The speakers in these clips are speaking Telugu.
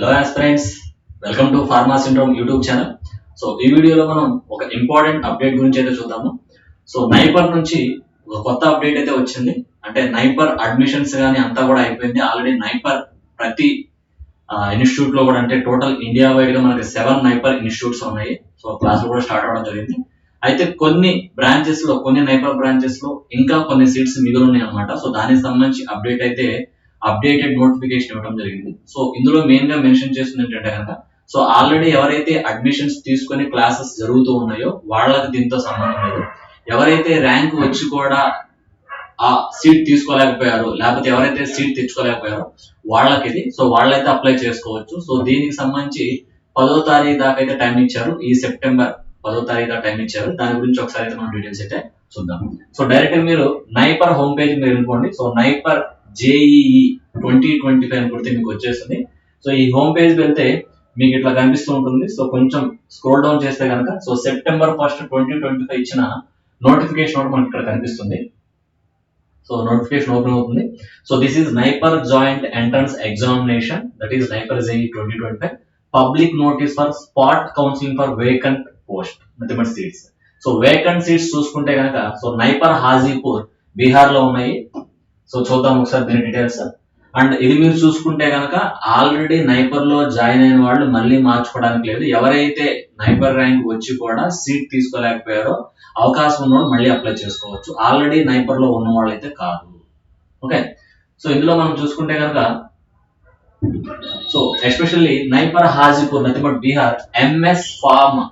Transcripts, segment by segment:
Hello aspirants, welcome to pharma syndrome YouTube channel. So ఈ వీడియోలో మనం ఒక ఇంపార్టెంట్ అప్డేట్ గురించి అయితే చూద్దాము. సో నైపర్ నుంచి ఒక కొత్త అప్డేట్ అయితే వచ్చింది. అంటే నైపర్ అడ్మిషన్స్ కానీ అంతా కూడా అయిపోయింది. ఆల్రెడీ నైపర్ ప్రతి ఇన్స్టిట్యూట్ లో కూడా, అంటే టోటల్ ఇండియా వైడ్ గా మనకి 7 నైపర్ ఇన్స్టిట్యూట్స్ ఉన్నాయి. సో క్లాసులు కూడా స్టార్ట్ అవడం జరిగింది. అయితే కొన్ని బ్రాంచెస్ లో, కొన్ని నైపర్ బ్రాంచెస్ లో ఇంకా కొన్ని సీట్స్ మిగిలి ఉన్నాయి అనమాట. సో దానికి సంబంధించి అప్డేట్ అయితే అప్డేటెడ్ నోటిఫికేషన్ ఇవ్వడం జరిగింది. సో ఇందులో మెయిన్ గా మెన్షన్ చేస్తుంది ఏంటంటే కనుక, సో ఆల్రెడీ ఎవరైతే అడ్మిషన్స్ తీసుకుని క్లాసెస్ జరుగుతూ ఉన్నాయో వాళ్ళకి దీంతో సంబంధం లేదు. ఎవరైతే ర్యాంక్ వచ్చి కూడా ఆ సీట్ తీసుకోలేకపోయారో, లేకపోతే ఎవరైతే సీట్ తెచ్చుకోలేకపోయారో వాళ్ళకి ఇది. సో వాళ్ళైతే అప్లై చేసుకోవచ్చు. సో దీనికి సంబంధించి 10వ తారీఖు దాకా అయితే టైం ఇచ్చారు. ఈ సెప్టెంబర్ 10వ తారీఖు దాకా టైం ఇచ్చారు. దాని గురించి ఒకసారి అయితే మనం డీటెయిల్స్ అయితే చూద్దాం. సో డైరెక్ట్ మీరు నైపర్ హోమ్ పేజ్ మీరు వెళ్ళిపోండి. సో నైపర్ JEE 2025 అని కొడితే మీకు వచ్చేస్తుంది. సో ఈ హోమ్ పేజ్ వెళ్తే మీకు ఇట్లా కనిపిస్తూ ఉంటుంది. సో కొంచెం స్క్రోల్ డౌన్ చేస్తే కనుక, సో సెప్టెంబర్ 1, 2025 ఇచ్చిన నోటిఫికేషన్ ఒకటి మనకి ఇక్కడ కనిపిస్తుంది. సో నోటిఫికేషన్ ఓపెన్ అవుతుంది. So this is NIPER joint entrance examination, that is NIPER JEE 2025 public notice for spot counselling for vacant post mathematics seats. So vacant seats చూసుకుంటే కనుక, సో నైపర్ హాజీపూర్ బీహార్ లో ఉన్నాయి. సో చూద్దాం ఒకసారి దీని డీటెయిల్స్. అండ్ ఇది మీరు చూసుకుంటే కనుక ఆల్రెడీ నైపర్ లో జాయిన్ అయిన వాళ్ళు మళ్ళీ మార్చుకోవడానికి లేదు. ఎవరైతే నైపర్ ర్యాంక్ వచ్చి కూడా సీట్ తీసుకోలేకపోయారో అవకాశం ఉన్నవాళ్ళు మళ్ళీ అప్లై చేసుకోవచ్చు. ఆల్రెడీ నైపర్ లో ఉన్న వాళ్ళు అయితే కాదు. ఓకే, సో ఇందులో మనం చూసుకుంటే కనుక, so especially NIPER Hajipur nothing Bihar MS pharm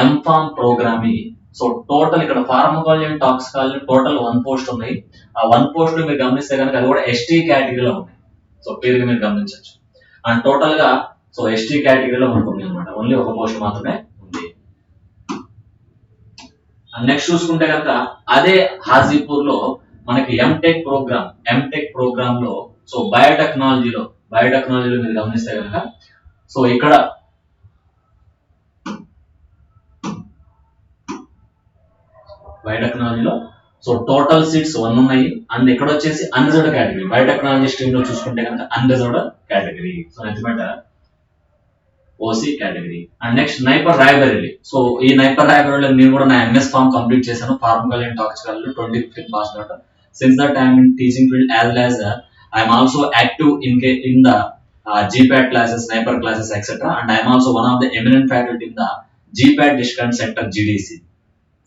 M.Pharm programming. So total ఇక్కడ pharmacology and toxicology total 1 post ఉన్నాయి. ఆ 1 పోస్ట్ మీరు గమనిస్తే కనుక అది కూడా ST కేటగిరీలో ఉన్నాయి. సో క్లియర్గా మీరు గమనించవచ్చు. అండ్ టోటల్ గా సో ST కేటగిరీలో ఉంటుంది అనమాట. ఓన్లీ ఒక పోస్ట్ మాత్రమే ఉంది. అండ్ నెక్స్ట్ చూసుకుంటే కనుక అదే హాజీపూర్ లో మనకి ఎంటెక్ ప్రోగ్రామ్ లో సో బయోటెక్నాలజీలో మీరు గమనిస్తే కనుక, సో ఇక్కడ బయోటెక్నాలజీలో సో టోటల్ సీట్స్ 1 ఉన్నాయి. అండ్ ఇక్కడ వచ్చేసి అన్రిజర్వ్డ్ కేటగిరీ. బయోటెక్నాలజీ స్ట్రీమ్ లో చూసుకుంటే కనుక unreserved category, so nothing OC category. And next NIPER Raebareli. So ఈ నైపర్ రాయబరేలీ నేను కూడా నా MS ఫార్మ్ కంప్లీట్ చేశాను. Pharmacology and toxicology 2015 pass out. Since that I'm in teaching field as well as I'm also active in the GPAT classes, Sniper classes, etc. And I am also one of the eminent faculty in the GPAT Discount Center GDC.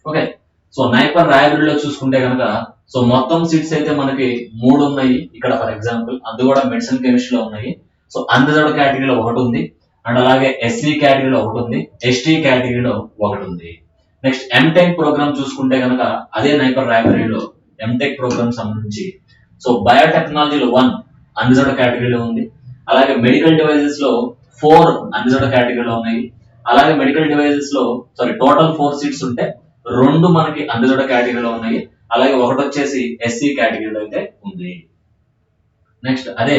Okay. So NIPER రాయబరేలీలో చూసుకుంటే కనుక, సో మొత్తం సీట్స్ అయితే మనకి 3 ఉన్నాయి ఇక్కడ. ఫర్ ఎగ్జాంపుల్ అది కూడా మెడిసిన్ కెమిస్ట్రీలో ఉన్నాయి. సో అన్రిజర్వ్డ్ కేటగిరీలో 1 ఉంది. అండ్ అలాగే SC కేటగిరీలో 1 ఉంది. ST కేటగిరీలో 1 ఉంది. నెక్స్ట్ ఎంటెక్ ప్రోగ్రామ్ చూసుకుంటే కనుక అదే నైపర్ రాయబరేలీలో ఎంటెక్ ప్రోగ్రామ్ సంబంధించి సో బయోటెక్నాలజీలో 1 అన్రిజర్వ్డ్ కేటగిరీలో ఉంది. అలాగే మెడికల్ డివైజెస్ లో 4 అన్రిజర్వ్డ్ కేటగిరీలో ఉన్నాయి. అలాగే మెడికల్ డివైజెస్ లో టోటల్ 4 సీట్స్ ఉంటే 2 మనకి అన్రిజర్వ్డ్ కేటగిరీలో ఉన్నాయి. అలాగే 1 వచ్చేసి SC కేటగిరీలో అయితే ఉంది. నెక్స్ట్ అదే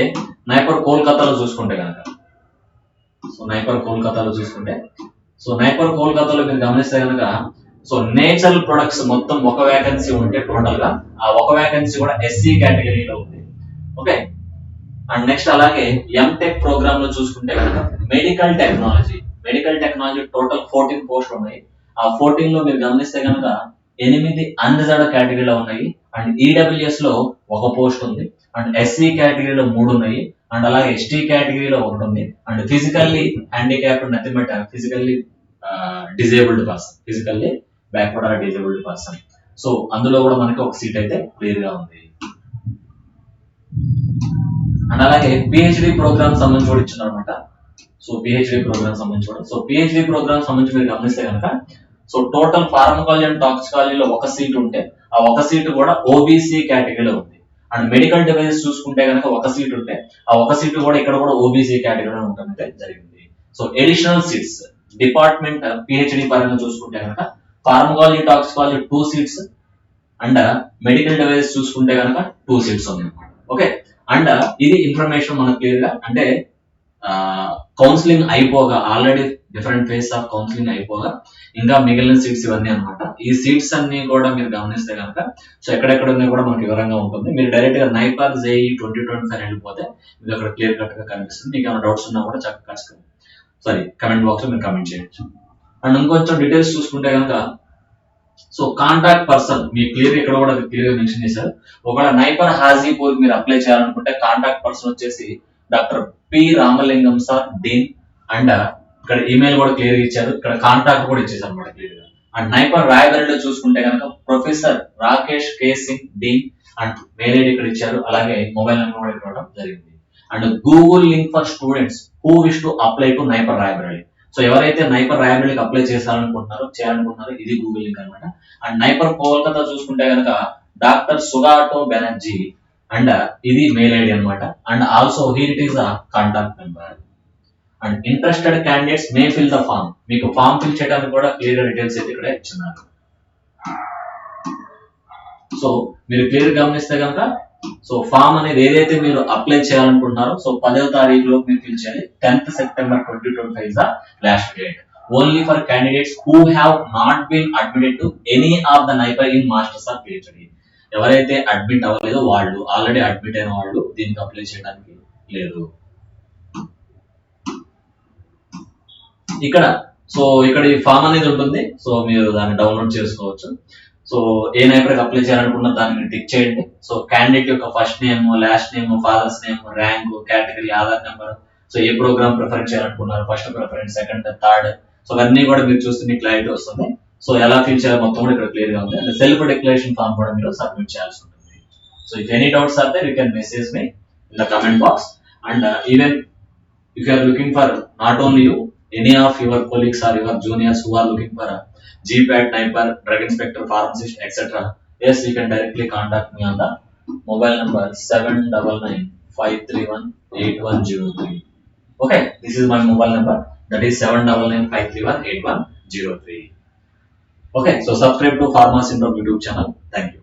నైపర్ కోల్కతాలో చూసుకుంటే కనుక, సో నైపర్ కోల్కతాలో మీరు గమనిస్తే కనుక, సో నేచురల్ ప్రొడక్ట్స్ మొత్తం 1 వేకెన్సీ ఉంటే టోటల్ గా ఆ 1 వేకెన్సీ కూడా SC కేటగిరీలో ఉంది. ఓకే. అండ్ నెక్స్ట్ అలాగే ఎంటెక్ ప్రోగ్రామ్ లో చూసుకుంటే కనుక మెడికల్ టెక్నాలజీ టోటల్ 14 పోస్టులు ఉన్నాయి. ఆ 14 లో మీరు గమనిస్తే కనుక 8 అన్రిజర్వ్డ్ కేటగిరీలో ఉన్నాయి. అండ్ EWS లో 1 పోస్ట్ ఉంది. అండ్ SC కేటగిరీలో 3 ఉన్నాయి. అండ్ అలాగే ST కేటగిరీలో 1 ఉంది. And physically handicapped nothing but physically disabled person. So అందులో కూడా మనకి ఒక సీట్ అయితే క్లియర్ గా ఉంది. అండ్ అలాగే PhD ప్రోగ్రామ్ సంబంధించి కూడా ఇచ్చింది అనమాట. సో PhD ప్రోగ్రామ్ సంబంధించి మీరు గమనిస్తే కనుక, సో టోటల్ ఫార్మకాలజీ అండ్ టాక్సికాలజీలో 1 సీట్ ఉంటే ఆ 1 సీట్ కూడా OBC కేటగిరీలో ఉంది. అండ్ మెడికల్ డివైజెస్ చూసుకుంటే కనుక 1 సీట్ ఉంటే ఆ 1 సీట్ కూడా ఇక్కడ కూడా OBC కేటగిరీలో ఉండటం జరిగింది. So additional seats department PhD పరంగా చూసుకుంటే కనుక pharmacology toxicology 2 seats and medical devices చూసుకుంటే కనుక 2 సీట్స్ ఉన్నాయి. ఓకే. అండ్ ఇది ఇన్ఫర్మేషన్ మనకు క్లియర్ గా, అంటే కౌన్సిలింగ్ అయిపోగా already different phase of counselling అయిపోగా ఇంకా మిగిలిన సీట్స్ ఇవన్నీ అనమాట. ఈ సీట్స్ అన్ని కూడా మీరు గమనిస్తే కనుక సో ఎక్కడెక్కడ ఉన్నాయి కూడా మనకి వివరంగా ఉంటుంది. మీరు డైరెక్ట్ గా నైపర్ జేఈ 2025 వెళ్ళిపోతే మీకు అక్కడ క్లియర్ కట్ గా కనిపిస్తుంది. మీకు ఏమైనా డౌట్స్ ఉన్నా కూడా చక్కగా కమెంట్ బాక్స్ లో మీరు కమెంట్ చేయొచ్చు. అండ్ ఇంకొంచెం డీటెయిల్స్ చూసుకుంటే కనుక సో కాంటాక్ట్ పర్సన్ మీ క్లియర్ ఇక్కడ కూడా క్లియర్ గా మెన్షన్ చేశారు. ఒకవేళ నైపర్ హాజీపూర్ మీరు అప్లై చేయాలనుకుంటే కాంటాక్ట్ పర్సన్ వచ్చేసి doctor P Ramalingam sir dean. And ఇక్కడ ఈమెయిల్ కూడా క్లియర్ ఇచ్చారు, ఇక్కడ కాంటాక్ట్ కూడా ఇచ్చేసారు అనమాట క్లియర్ గా. అండ్ నైపర్ రాయబరేలీలో చూసుకుంటే కనుక professor Rakesh K Singh dean and mail ID ఇక్కడ ఇచ్చారు, అలాగే మొబైల్ నెంబర్ కూడా ఇవ్వడం జరిగింది. And Google link for students who wish to apply to NIPER Raebareli. So ఎవరైతే నైపర్ రాయబరేలీకి అప్లై చేయాలనుకుంటున్నారో ఇది గూగుల్ లింక్ అనమాట. అండ్ నైపర్ కోల్కతా చూసుకుంటే కనుక డాక్టర్ సుగాటో బెనర్జీ అండ్ ఇది మెయిల్ ఐడి అనమాట. And also here it is the contact number. And interested candidates may fill the form. మీకు ఫామ్ ఫిల్ చేయడానికి కూడా క్లియర్ డీటెయిల్స్ అయితే ఇక్కడ ఇచ్చినారు. సో మీరు క్లియర్ గమనిస్తే కనుక సో ఫామ్ అనేది ఏదైతే మీరు అప్లై చేయాలనుకుంటున్నారో సో 10వ తారీఖులో మీరు ఫిల్ చేయాలి. 10th September 2025 is the last date. Only for candidates who have not been admitted to any of the NIPER in masters or PhD. ఎవరైతే అడ్మిట్ అవ్వలేదో వాళ్ళు, ఆల్రెడీ అడ్మిట్ అయిన వాళ్ళు దీనికి అప్లై చేయడానికి లేదు. ఇక్కడ ఈ ఫామ్ అనేది ఉంటుంది, సో మీరు దాన్ని డౌన్లోడ్ చేసుకోవచ్చు. సో ఏ నైపర్ అప్లై చేయాలనుకున్న దాన్ని టిక్ చేయండి. సో క్యాండిడేట్ యొక్క first name, last name, father's name, rank, category, Aadhaar number, so ఏ ప్రోగ్రామ్ ప్రిఫర్ చేయాలనుకున్నారు, first preference, second, third, so అవన్నీ కూడా మీరు చూస్తే మీకు క్లారిటీ వస్తుంది. సో ఎలా ఫిల్ చేయాలి మొత్తం కూడా ఇక్కడ క్లియర్ గా ఉంది. అండ్ సెల్ఫ్ డిక్లరేషన్ ఫామ్ కూడా మీరు సబ్మిట్ చేయాల్సి ఉంటుంది. So if any doubts are there you can message me in the comment box. And even if you are looking for not only you, any of your colleagues or your juniors who are looking for a GPAT, NIPER, drug inspector, pharmacist, etc. Yes, you can directly contact me on the mobile number 799-531-8103. Okay, this is my mobile number, that is 799-531-8103. Okay, so subscribe to Pharma Syndrome YouTube channel. Thank you.